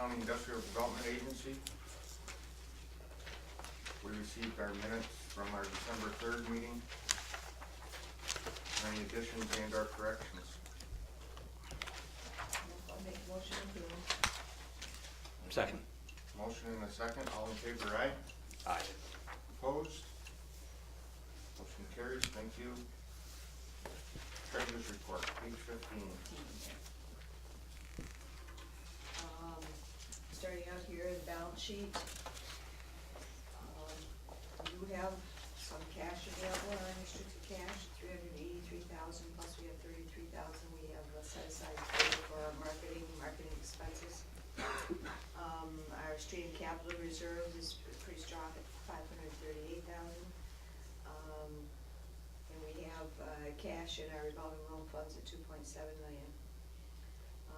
County Industrial Development Agency. We received our minutes from our December 3rd meeting. Any additions and or corrections? I'll make a motion to approve. Second. Motion and a second. All in favor, aye? Aye. Opposed? Motion carries. Thank you. Treasurer's report, page 15. Starting out here, the balance sheet. We do have some cash available, unrestricted cash, $383,000, plus we have $33,000 we have set aside for our marketing expenses. Our street and capital reserve is pretty strong at $538,000. And we have cash in our revolving loan funds at $2.7 million.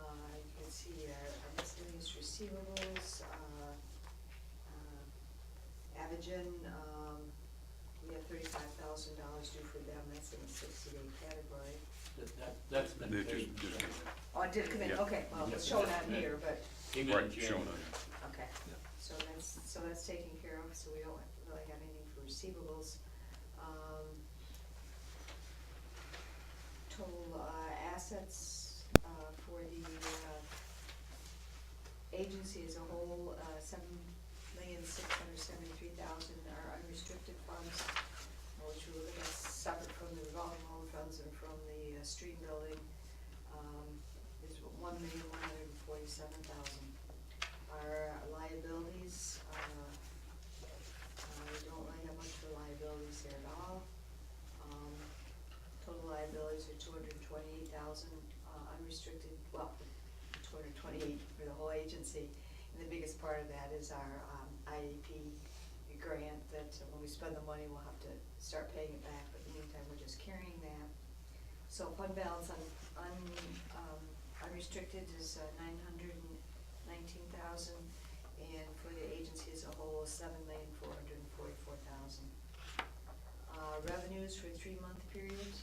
You can see our miscellaneous receivables, Avagen, we have $35,000 due for them, that's in the 60-day category. That's been They paid. just- Oh, it did come in, Yeah. okay, well, it's shown on here, but, Came in Right, in shown January. on okay. Yeah. So that's taken care of, so we don't really have anything for receivables. Total assets for the agency as a whole, $7,673,000 are unrestricted funds, which we look at separate from the revolving loan funds and from the street building. Is $1,147,000. Our liabilities, we don't really have much for liabilities here at all. Total liabilities are $228,000, unrestricted, well, 228 for the whole agency. And the biggest part of that is our IEP grant that when we spend the money, we'll have to start paying it back, but in the meantime, we're just carrying that. So fund balance on unrestricted is $919,000, and for the agency as a whole, $7,444,000. Revenues for a 3-month period.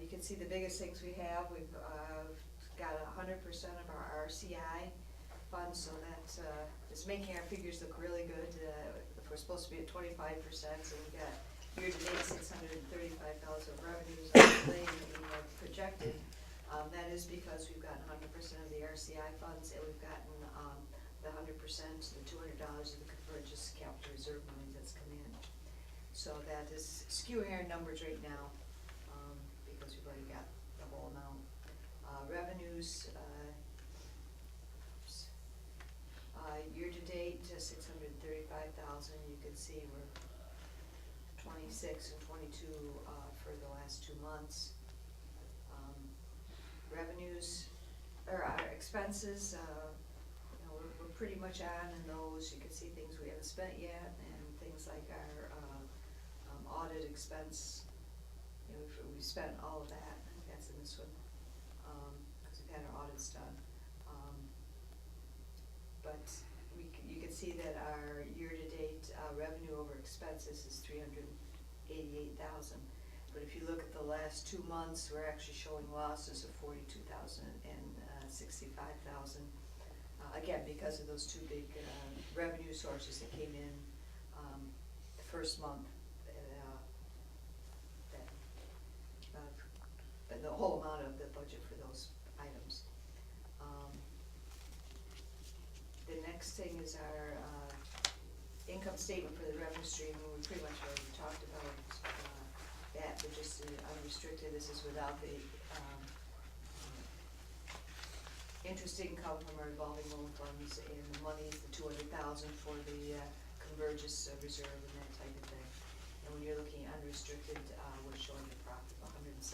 You can see the biggest things we have. We've got 100% of our RCI funds, so that is making our figures look really good. If we're supposed to be at 25%, so we've got year-to-date $635,000 of revenues that we have projected. That is because we've gotten 100% of the RCI funds, and we've gotten the 100%, the $200 of the Convergence Capital Reserve money that's come in. So that is skewing our numbers right now, because we've already got the whole amount. Revenues, year-to-date, $635,000. You can see we're 26 and 22 for the last 2 months. Revenues, or our expenses, we're pretty much on in those. You can see things we haven't spent yet, and things like our audit expense. We've spent all of that. I think that's in this one, because we've had our audits done. But you can see that our year-to-date revenue over expenses is $388,000. But if you look at the last 2 months, we're actually showing losses of $42,000 and $65,000. Again, because of those 2 big revenue sources that came in the first month, the whole amount of the budget for those items. The next thing is our income statement for the revenue stream, and we pretty much already talked about that, but just unrestricted. This is without the interest income from our revolving loan funds, and the money is the $200,000 for the Convergence Reserve and that type of thing. And when you're looking at unrestricted, we're showing a profit of $177,000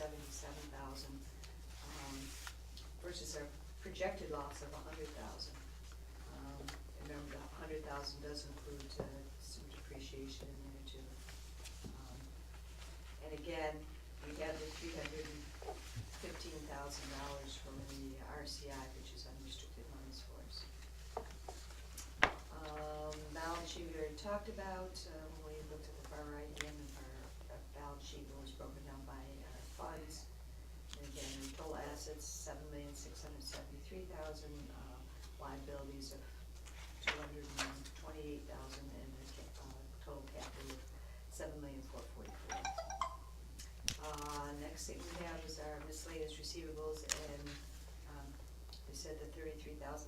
versus our projected loss of $100,000. Remember, the $100,000 does include some depreciation in there too. And again, we have the $315,000 from the RCI, which is unrestricted monies for us. Balance sheet we already talked about. When we looked at the far right end of our balance sheet, it was broken down by funds. And again, total assets $7,673,000. 33,000 liabilities of 228,000 and a total capital of 7,444,000. Next thing we have is our miscellaneous receivables, and they said that 33,500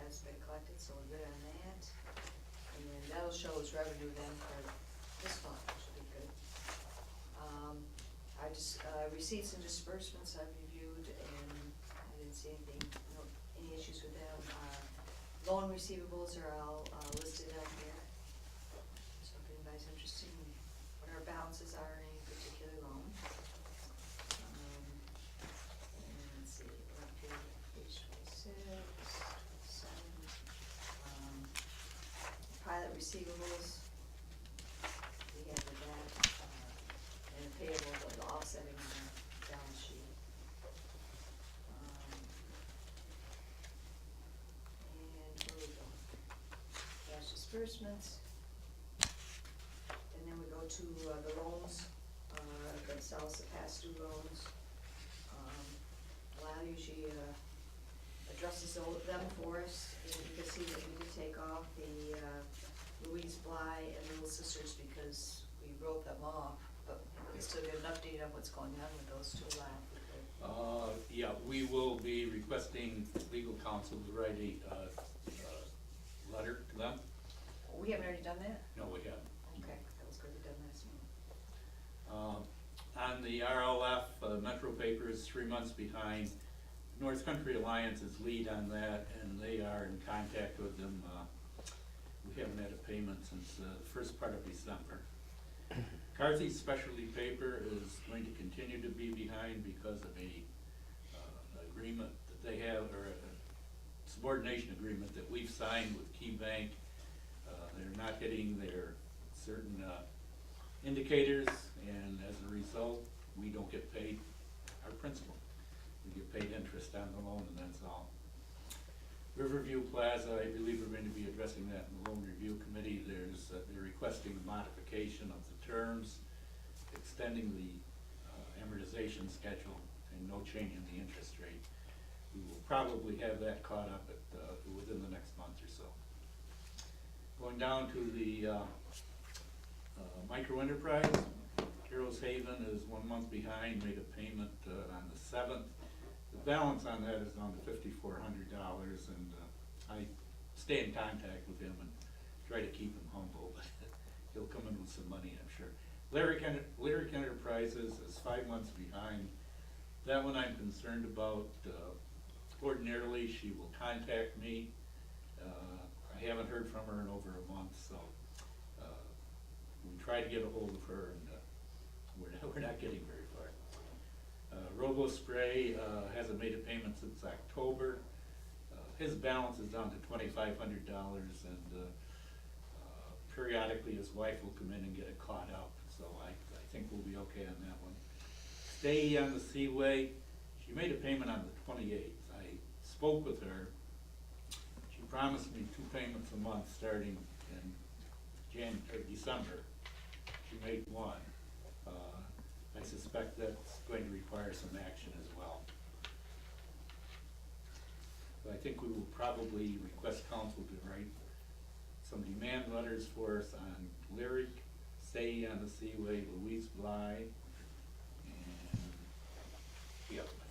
has been collected, so we're good on that. And then that'll show as revenue then for this month, which will be good. Receipts and disbursements I've reviewed, and I didn't see anything, any issues with them. Loan receivables are all listed on here, so if anybody's interested in what our balances are in any particular loan. And let's see, we're up here at page 26, 27. Pilot receivables, we have with that, and payable, the offsetting on our balance sheet. And where we go? Cash disbursements. And then we go to the loans, themselves, the past due loans. Lyle usually addresses them for us, and you can see that we did take off the Louise Bly and Little Sisters because we wrote them off, but we still get an update on what's going on with those two, Lyle. Yeah, we will be requesting legal counsel to write a letter to them. We haven't already done that? No, we haven't. Okay, that was good, we done last month. On the RLF, Metro paper is 3 months behind. North Country Alliance is lead on that, and they are in contact with them. We haven't had a payment since the first part of December. Carthy's specialty paper is going to continue to be behind because of an agreement that they have, or a subordination agreement that we've signed with Key Bank. They're not hitting their certain indicators, and as a result, we don't get paid our principal. We get paid interest on the loan, and that's all. Riverview Plaza, I believe we're going to be addressing that in the loan review committee. They're requesting a modification of the terms, extending the amortization schedule, and no change in the interest rate. We will probably have that caught up within the next month or so. Going down to the micro enterprise, Heroes Haven is 1 month behind, made a payment on the 7th. The balance on that is down to $5,400, and I stay in contact with him and try to keep him humble, but he'll come in with some money, I'm sure. Lyric Enterprises is 5 months behind. That one I'm concerned about. Ordinarily, she will contact me. I haven't heard from her in over a month, so we try to get a hold of her, and we're not getting very far. Robo Spray hasn't made a payment since October. His balance is down to $2,500, and periodically his wife will come in and get it caught up, so I think we'll be okay on that one. Stay on the Seaway, she made a payment on the 28th. I spoke with her. She promised me 2 payments a month starting in December. She made 1. I suspect that's going to require some action as well. But I think we will probably request counsel to write some demand letters for us on Lyric, Stay on the Seaway, Louise Bly, and the other one.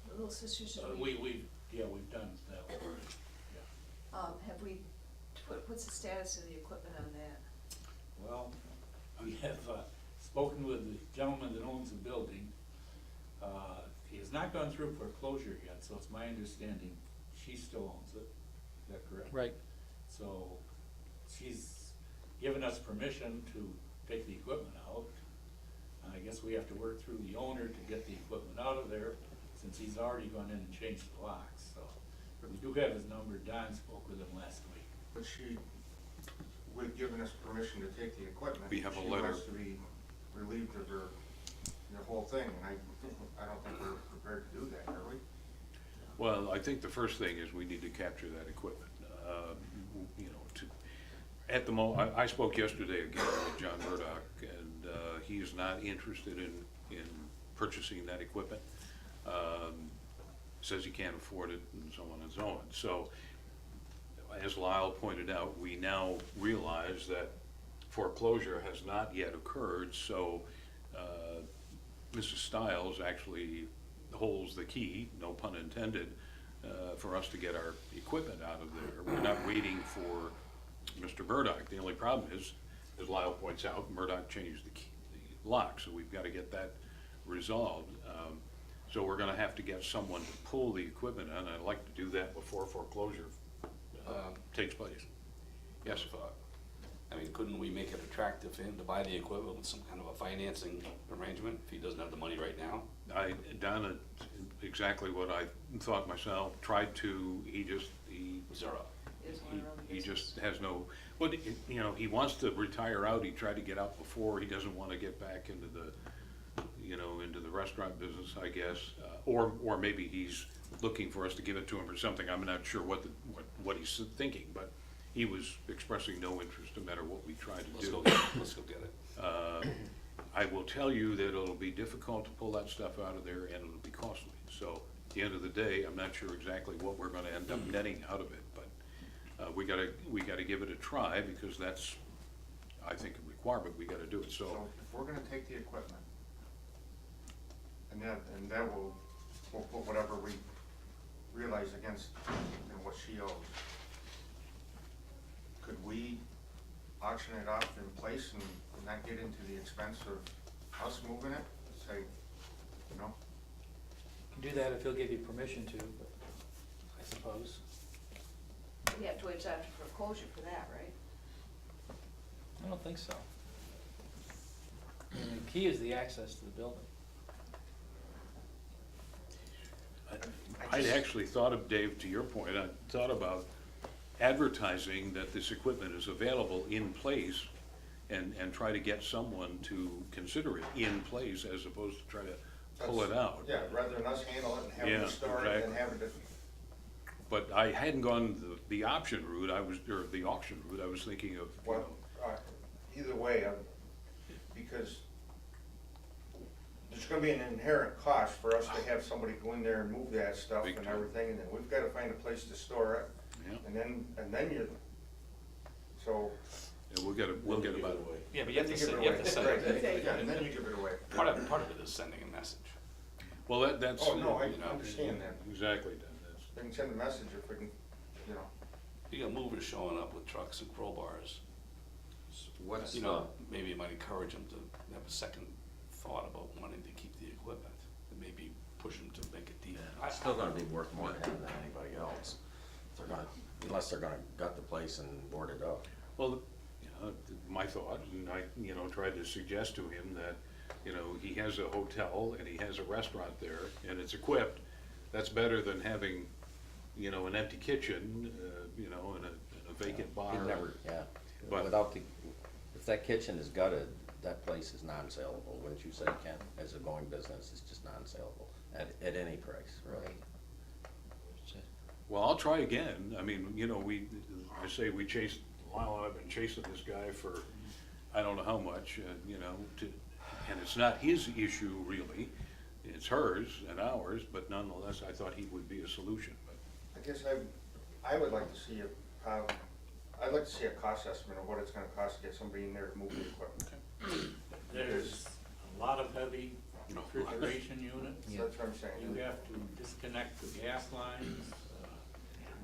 The Little Sisters, We've done that one. Yeah. have we, what's the status of the equipment on that? Well, we have spoken with the gentleman that owns the building. He has not gone through foreclosure yet, so it's my understanding she still owns it. Is that correct? Right. So she's given us permission to take the equipment out. I guess we have to work through the owner to get the equipment out of there, since he's already gone in and changed the locks. So we do have his number. Don spoke with him last week. But she, with giving us permission to take the equipment, We have a she letter. wants to be relieved of the whole thing, and I don't think we're prepared to do that, are we? Well, I think the first thing is we need to capture that equipment. At the I spoke yesterday again with John Murdoch, and he's not interested in purchasing that equipment. says he can't afford it, and so on and so on. So, as Lyle pointed out, we now realize that foreclosure has not yet occurred, so Mrs. Stiles actually holds the key, no pun intended, for us to get our equipment out of there. We're not waiting for Mr. Murdoch. The only problem is, as Lyle points out, Murdoch changed the key, the lock, so we've got to get that resolved. So we're gonna have to get someone to pull the equipment in. I'd like to do that before foreclosure takes place. Yes? I mean, couldn't we make it attractive for him to buy the equipment with some kind of a financing arrangement if he doesn't have the money right now? Donna, exactly what I thought myself, tried to, he Zero. Is one around the he business. just has no, well, you know, he wants to retire out, he tried to get out before, he doesn't wanna get back into the, you know, into the restaurant business, I guess. Or maybe he's looking for us to give it to him or something, I'm not sure what he's thinking, but he was expressing no interest no matter what we tried to Let's do. go get it. Let's go get it. I will tell you that it'll be difficult to pull that stuff out of there and it'll be costly. So at the end of the day, I'm not sure exactly what we're gonna end up netting out of it, but we gotta give it a try because that's, I think, a requirement, we gotta do it, So so. if we're gonna take the equipment, and that will, we'll put whatever we realize against, you know, what she owes. Could we auction it off in place and not get into the expense of us moving it? Say, you know, Can do that if he'll give you permission to, but I suppose. We have to wait till after foreclosure for that, right? I don't think so. I mean, the key is the access to the building. I'd actually thought of, Dave, to your point, I thought about advertising that this equipment is available in place and try to get someone to consider it in place as opposed to try to pull it out. yeah, rather than us handle it and have Yeah, it store it and exactly. have it. But I hadn't gone the option route, or the auction route, I was thinking of, you Well, know, either way, because there's gonna be an inherent cost for us to have somebody go in there and move that stuff Big and time. everything, and then we've gotta find a place to store it. Yeah. And then you, so. yeah, we'll get about it. Yeah, but you have to then send, give you it have to away. send Right, it. yeah, and then you give it away. Part of it is sending a message. Well, that's. Oh, no, I you know, understand that. Exactly, Dan, that's. We can send a message if we can, you know. You got movers showing up with trucks and crowbars. What's You know, maybe it might encourage them to have a second thought about wanting to keep the equipment. And maybe push them to make a deal. it's still gonna be worth more to him than anybody else. They're gonna, unless they're gonna gut the place and board it up. Well, you know, my thought, and I, you know, tried to suggest to him that, you know, he has a hotel and he has a restaurant there and it's equipped. That's better than having, you know, an empty kitchen, you know, and a vacant bar. He'd never, yeah, But- without the, if that kitchen is gutted, that place is non-saleable, wouldn't you say, Ken? As a going business, it's just non-saleable at any price, really. Well, I'll try again. I mean, you know, I say we chased, Lyle and I've been chasing this guy for, I don't know how much, you know, and it's not his issue really. It's hers and ours, but nonetheless, I thought he would be a solution, but. I guess I would like to see I'd like to see a cost estimate of what it's gonna cost to get somebody in there to move the equipment. There's a lot of heavy refrigeration units. So that's what I'm saying. You have to disconnect the gas lines,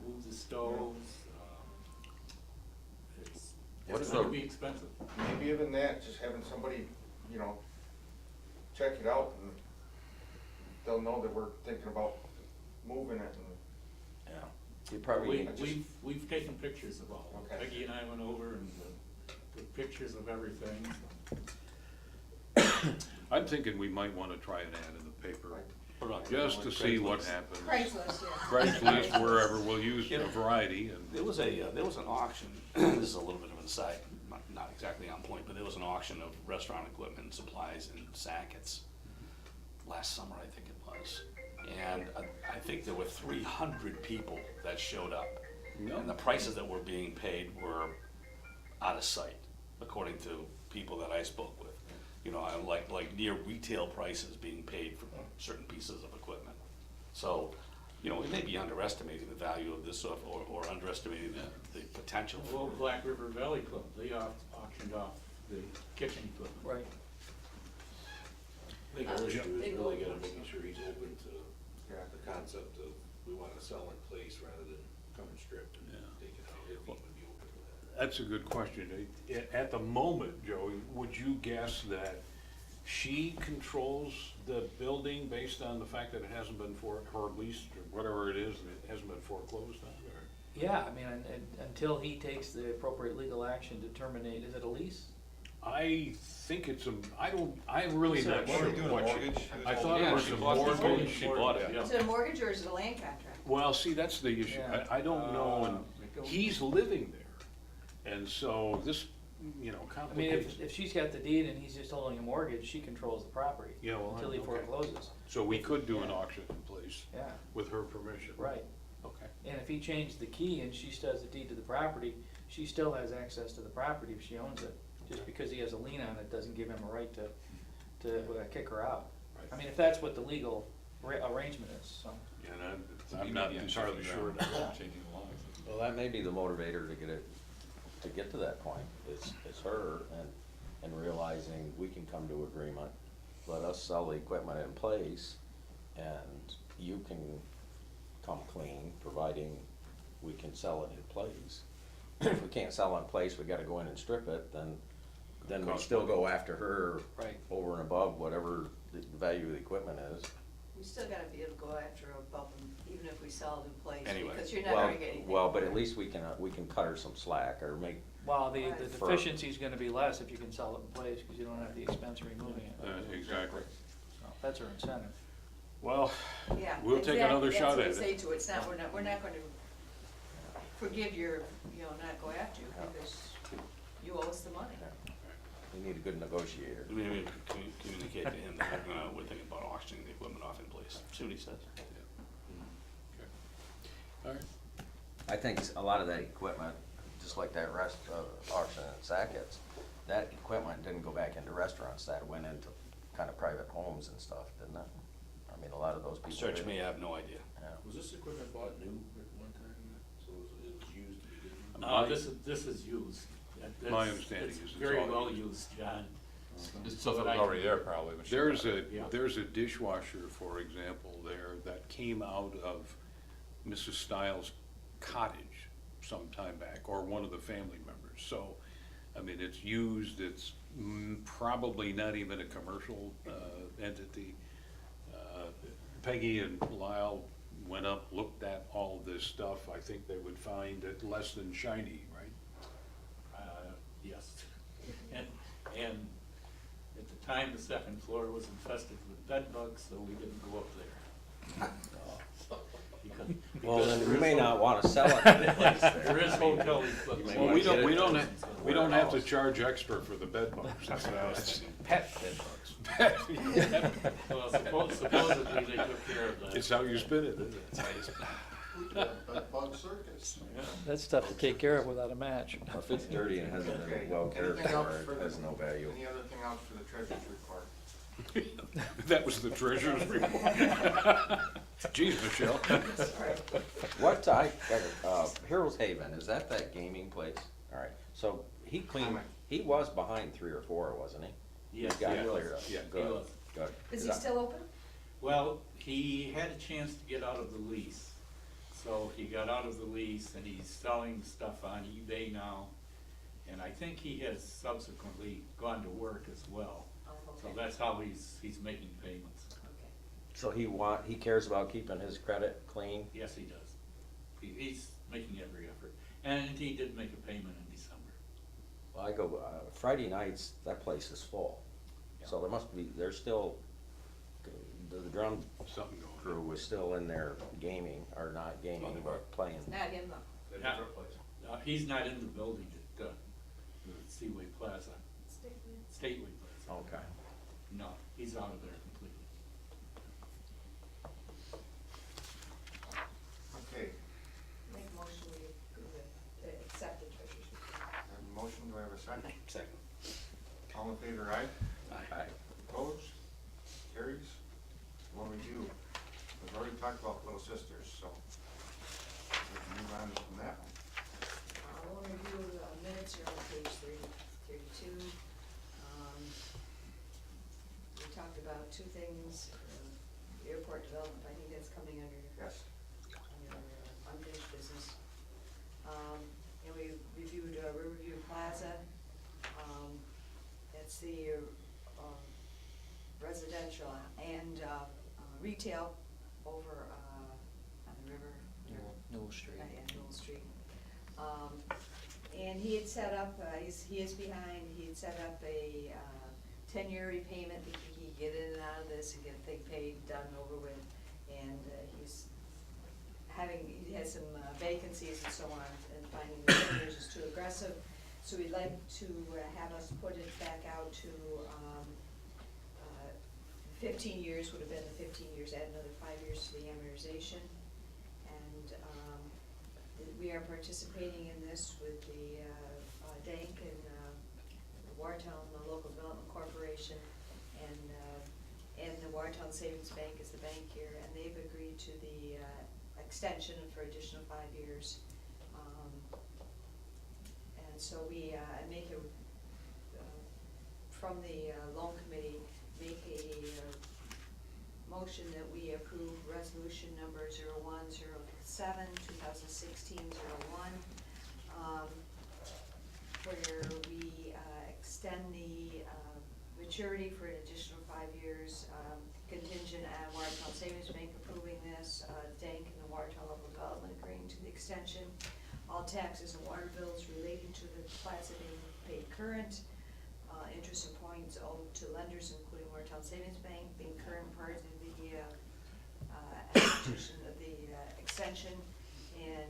move the stoves. What's It's gonna the- be expensive. Maybe even that, just having somebody, you know, check it out and they'll know that we're thinking about moving it and. Yeah. You probably, We've taken pictures of all of it. Okay. Peggy and I went over and took pictures of everything. I'm thinking we might wanna try an ad in the paper, Put it on just to see what Craigslist. happens. Craigslist, yeah. Craigslist, wherever, we'll use a variety and. There was an auction, this is a little bit of an aside, not exactly on point, but there was an auction of restaurant equipment and supplies in Sackett's last summer, I think it was. And I think there were 300 people that showed up. No. And the prices that were being paid were out of sight, according to people that I spoke with. You know, like near retail prices being paid for certain pieces of equipment. So you know, we may be underestimating the value of this or underestimating the potential. Well, Black River Valley Club, they auctioned off the kitchen equipment. Right. I think our issue is Big really old gotta ones. making sure he's open to Yeah. the concept of, we wanna sell in place rather than come and strip and Yeah. take it out, if he would be open to that. That's a good question. At the moment, Joey, would you guess that she controls the building based on the fact that it hasn't been or leased, or whatever it is, and it hasn't been foreclosed on, or? Yeah, I mean, until he takes the appropriate legal action to terminate, is it a lease? I think it's I'm really not What are sure we doing, what she. mortgage? I thought it Yeah, was she a bought the mortgage. She bought it, Yeah. Is it a mortgage or is it a land contract? Well, see, that's the issue. Yeah. I don't know, and I don't- he's living there. And so this, I mean, complicates. if she's got the deed and he's just holding a mortgage, she controls the property Yeah, well, until he okay. forecloses. So we could do an Yeah. auction in place Yeah, with her permission. right. Okay. And if he changed the key and she still has the deed to the property, she still has access to the property if she owns it. Just because he has a lien on it doesn't give him a right to kick her out. Right. I mean, if that's what the legal arrangement is, so. And I'm not entirely sure. Well, that may be the motivator to get to that point, is her and realizing we can come to agreement, let us sell the equipment in place, and you can come clean, providing we can sell it in place. If we can't sell in place, we gotta go in and strip it, then we Cost still money. go after her Right. over and above whatever the value of the equipment is. We still gotta be able to go after above them, even if we sell it in place, Anyway. because you're never Well, gonna get anything. well, but for at it. least we can cut her some slack or make, Well, the Right. deficiency's gonna be less if you can sell it in place, because you don't have the expense of removing it. Exactly. So that's our incentive. Well, Yeah, we'll take exactly. another shot That's at what I it. say to it, it's not, we're not gonna forgive your, not go after you, Yeah. because you owe us the money. we need a good negotiator. We need to communicate to him that we're thinking about auctioning the equipment off in place. See what he says. all right. I think a lot of that equipment, just like that rest auction at Sackett's, that equipment didn't go back into restaurants, that went into kind of private homes and stuff, didn't it? I mean, a lot of those people. Search did. me, I have no idea. Yeah. Was this equipment bought new at one time, so it was used to begin with? This is used. My understanding is it's Very all well used. used, John. It's stuff that was already there probably. but she There's bought a, it. Yeah. there's a dishwasher, for example, there that came out of Mrs. Stiles' cottage some time back, or one of the family members. So, I mean, it's used, it's probably not even a commercial entity. Peggy and Lyle went up, looked at all this stuff. I think they would find it less than shiny, right? Yes. And at the time, the second floor was infested with bed bugs, so we didn't go up there. Because- Well, because then there we is may no- not wanna sell it in place There there. is hotel equipment. You may Well, wanna we get it don't in we don't have to warehouse. charge extra for the bed bugs. That's what I was thinking. Pet bed bugs. Well, supposedly they took care of that. It's how you spin it, isn't it? Bug circus. Yeah. That's tough to take care of without a match. If it's dirty and hasn't Okay, been well cared anything else for, for it the- has no value. Any other thing else for the treasurer's report? That was the treasurer's report. Geez, Michelle. What, Heroes Haven, is that gaming place? All right, so he cleaned, he was behind 3 or 4, wasn't he? Yes, He got he was. cleared up. Yeah, Good, he was. good. Is he still open? Well, he had a chance to get out of the lease. So he got out of the lease and he's selling stuff on eBay now. And I think he has subsequently gone to work as well. Oh, So okay. that's how he's making payments. Okay. So he cares about keeping his credit clean? Yes, he does. He's making every effort. And he did make a payment in December. Well, I go, Friday nights, that place is full. So there must be, there's still, the drum Something going crew was still in there gaming, or not gaming, but playing. It's not him though. Yeah. He's not in the building at Seaway Plaza, Stateway Plaza. Okay. No, he's out of there completely. Okay, Make a motion, we approve it, accept the treasurer's report. I have a motion, do I have a second? Second. All in favor, aye? Aye. Opposed? Carries? One review. We've already talked about Little Sisters. coming under Yes. unfinished business. And we reviewed Riverview Plaza. It's the residential and retail over on the river. Newell Street. Yeah, Newell Street. And he had set up, he is behind, he had set up a 10-year repayment, that he could get in and out of this and get the thing paid, done, over with. And he's he has some vacancies and so on, and finding the 10 years is too aggressive. So we'd like to have us put it back out to 15 years, would have been the 15 years, add another 5 years to the amortization. And we are participating in this with the Dank and the Wartown Local Development Corporation, and the Wartown Savings Bank is the bank here, and they've agreed to the extension for additional 5 years. And so we make a, from the loan committee, make a motion that we approve resolution number 0107, 2016-01, where we extend the maturity for an additional 5 years, contingent on Watertown Savings Bank approving this, Dank and the Watertown Local Development agreeing to the extension. All taxes and water bills relating to the plaza being paid current, interest and points owed to lenders, including Watertown Savings Bank, being current part of the execution of the extension, and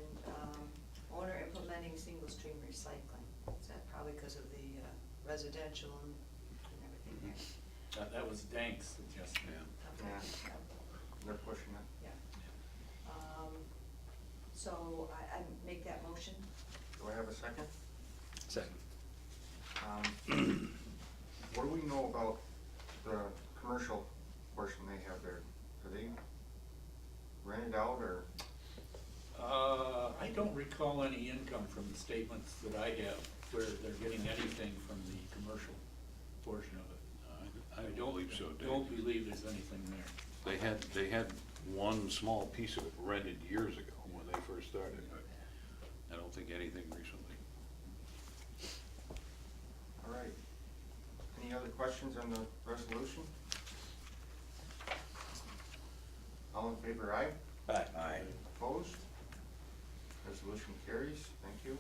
owner implementing single stream recycling. Is that probably because of the residential and everything there? That was Dank's suggestion. Okay. Yeah. They're pushing it. Yeah. So I make that motion. Do I have a second? Second. What do we know about the commercial portion they have there? Do they rent it out, or? I don't recall any income from the statements that I have where they're getting anything from the commercial portion of it. I don't believe so, Dave. Don't believe there's anything there. They had one small piece of it rented years ago when they first started, but I don't think anything recently. All right. Any other questions on the resolution? All in favor, aye? Aye. Opposed? Resolution carries. Thank you.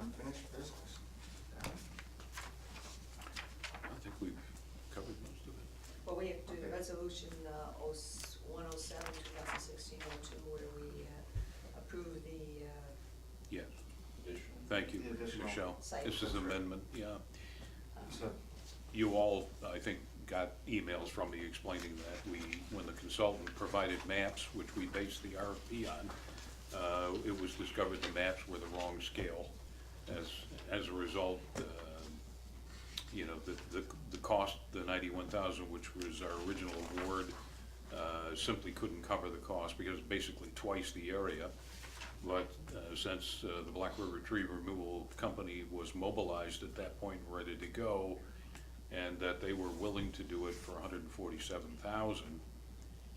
Unfinished business. I think we've covered most of it. Well, we have to do Okay. resolution 107, 2016-02, where we approve the Yeah, Additional. thank you, The additional Michelle. site. This is amendment, yeah. So, You all, I think, got emails from me explaining that when the consultant provided maps, which we based the RFP on, it was discovered the maps were the wrong scale. As a result, you know, the cost, the 91,000, which was our original award, simply couldn't cover the cost because it's basically twice the area. But since the Black River Tree Removal Company was mobilized at that point, ready to go, and that they were willing to do it for 147,000,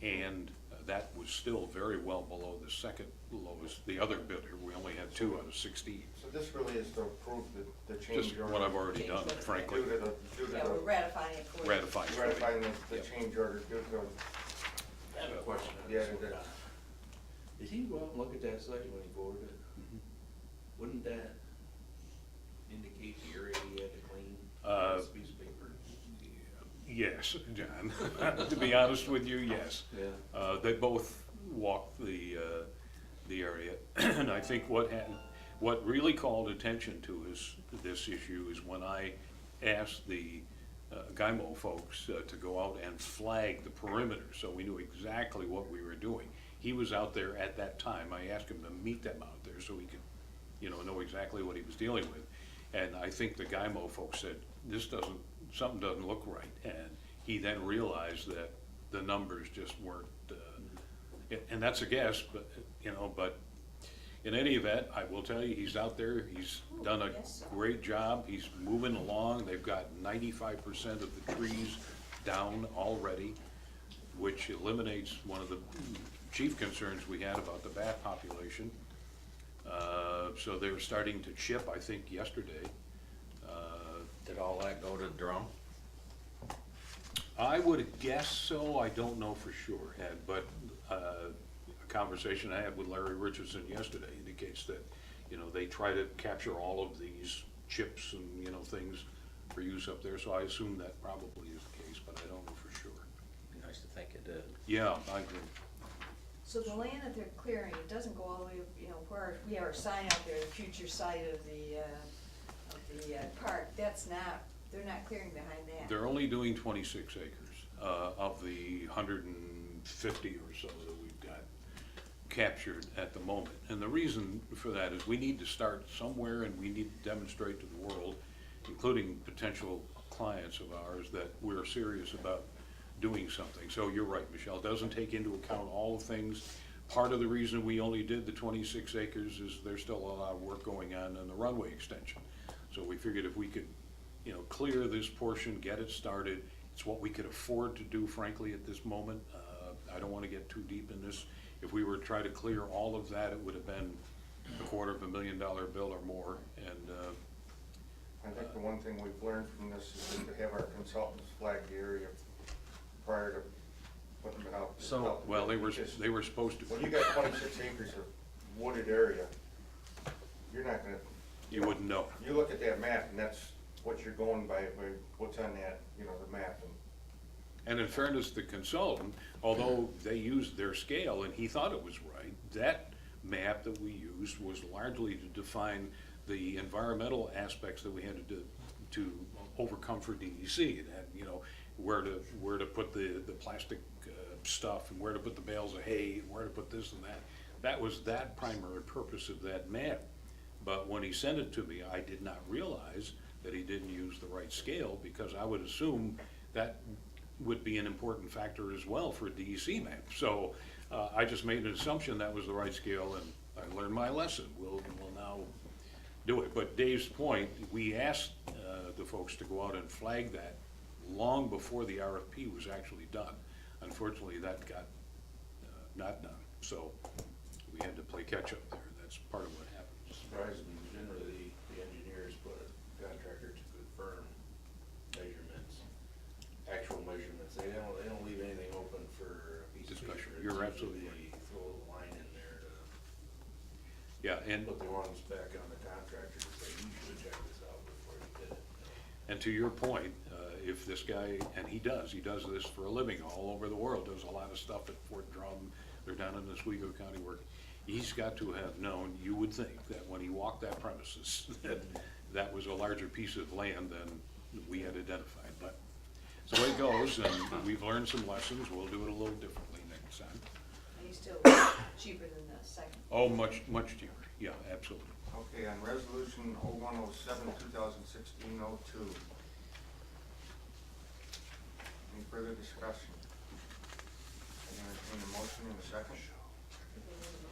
and that was still very well below the second lowest, the other bidder. We only had 2 out of 16. so this really is to approve the change Just order. what I've already done, Change order. frankly. Due to Yeah, we're ratifying it for you. Ratifying. ratifying the Yep. change order due to, I have a question. on Yeah, this it one. is. Did he go out and look at that site when he bored it? Mhm. Wouldn't that indicate the area he had to clean Uh, this piece of paper? Yes, John. To be honest with you, yes. Yeah. They both walked the area, and I think what really called attention to this issue is when I asked the Gymo folks to go out and flag the perimeter, so we knew exactly what we were doing. He was out there at that time. I asked him to meet them out there so he could, know exactly what he was dealing with. And I think the Gymo folks said, something doesn't look right. And he then realized that the numbers just weren't, and that's a guess, but in any event, I will tell you, he's out there, he's done a Yes, sir. great job, he's moving along. They've got 95% of the trees down already, which eliminates one of the chief concerns we had about the bat population. So they're starting to chip, I think, yesterday. Did all that go to drum? I would guess so, I don't know for sure, Ed, but a conversation I had with Larry Richardson yesterday indicates that, you know, they try to capture all of these chips and, you know, things for use up there, so I assume that probably is the case, but I don't know for sure. Be nice to think it did. Yeah, I agree. So the land that they're clearing, it doesn't go all the way, you know, where we have our sign out there, the future site of the park, that's not, they're not clearing behind that. They're only doing 26 acres of the 150 or so that we've got captured at the moment. And the reason for that is we need to start somewhere, and we need to demonstrate to the world, including potential clients of ours, that we're serious about doing something. So you're right, Michelle, it doesn't take into account all the things. Part of the reason we only did the 26 acres is there's still a lot of work going on the runway extension. So we figured if we could, you know, clear this portion, get it started, it's what we could afford to do, frankly, at this moment. I don't want to get too deep in this. If we were to try to clear all of that, it would have been $250,000 bill or more, and I think the one thing we've learned from this is to have our consultants flag the area prior to putting it out. So- well, they were Because supposed to. when you got 26 acres of wooded area, you're not gonna, You wouldn't know. you look at that map and that's what you're going by what's on that, you know, the map. And in fairness, the consultant, although they used their scale and he thought it was right, that map that we used was largely to define the environmental aspects that we had to overcome for DEC. That, you know, where to put the plastic stuff, and where to put the bales of hay, and where to put this and that. That was that primary purpose of that map. But when he sent it to me, I did not realize that he didn't use the right scale, because I would assume that would be an important factor as well for a DEC map. So I just made an assumption that was the right scale, and I learned my lesson. We'll now do it. But Dave's point, we asked the folks to go out and flag that long before the RFP was actually done. Unfortunately, that got not done. So we had to play catch up there. That's part of what happened. Surprised me, generally, the engineers put a contractor to confirm measurements, actual measurements. They don't leave anything open for a piece of paper. Discussion. You're absolutely They throw a line in there to Yeah, and put the wrong spec on the contractor to say, you should have checked this out before you did it. And to your point, if this guy, and he does this for a living all over the world, does a lot of stuff at Fort Drum, they're down in Oswego County work. He's got to have known, you would think, that when he walked that premises, that was a larger piece of land than we had identified. But it's the way it goes, and we've learned some lessons. We'll do it a little differently next time. And he's still cheaper than the second. Oh, much cheaper. Yeah, absolutely. Okay, on resolution 0107, 2016-02. Any further discussion? I entertain a motion in a second.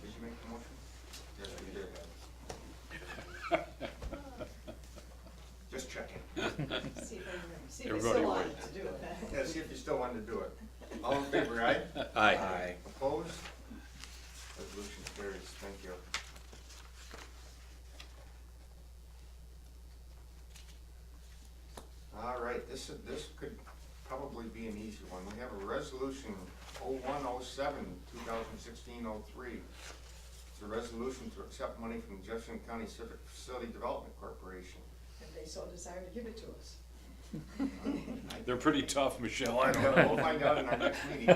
Did you make the motion? Yes, you did. Just checking. See if they Everybody still want wait. to do it. Yeah, see if you still wanted to do it. All in favor, aye? Aye. Opposed? Resolution carries. Thank you. All right, this could probably be an easy one. We have a resolution 0107, 2016-03. It's a resolution to accept money from Jefferson County Civic Facility Development Corporation. If they so desire to give it to us. They're pretty tough, Michelle. I don't We'll know. find out in our next meeting.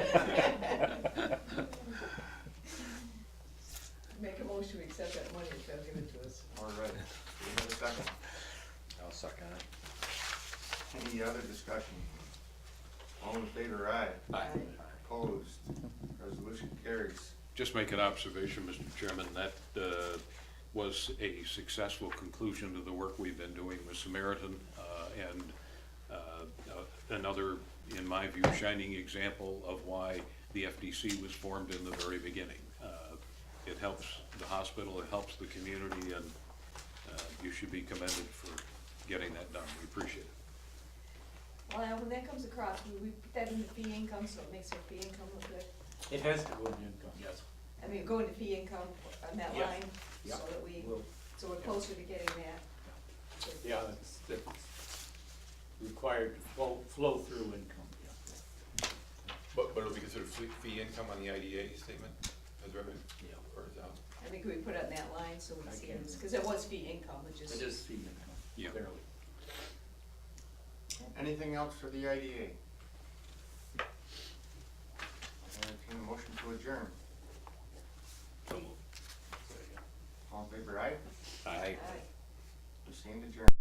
Make a motion to accept that money if they'll give it to us. All right, do we have a second? I'll second it. Any other discussion? All in favor, aye? Aye. Opposed? Resolution carries. Just make an observation, Mr. Chairman, that was a successful conclusion to the work we've been doing with Samaritan, and another, in my view, shining example of why the FDC was formed in the very beginning. It helps the hospital, it helps the community, and you should be commended for getting that done. We appreciate it. Well, when that comes across, we put that into fee income, so it makes our fee income look good. It has to go in income, yes. I mean, go into fee income on that Yeah. line, Yeah. so that we, We'll- so we're closer to getting that. Yeah, that's required to flow through income, yeah. But it'll be considered fee income on the IDA statement as revenue? Yeah. Or is that? I think we put it on that line, so we I see can- it, because it was fee income, it just. It is fee income, Yeah. barely. Anything else for the IDA? Entertain a motion to adjourn. So moved. All in favor, aye? Aye. Aye. We stand adjourned.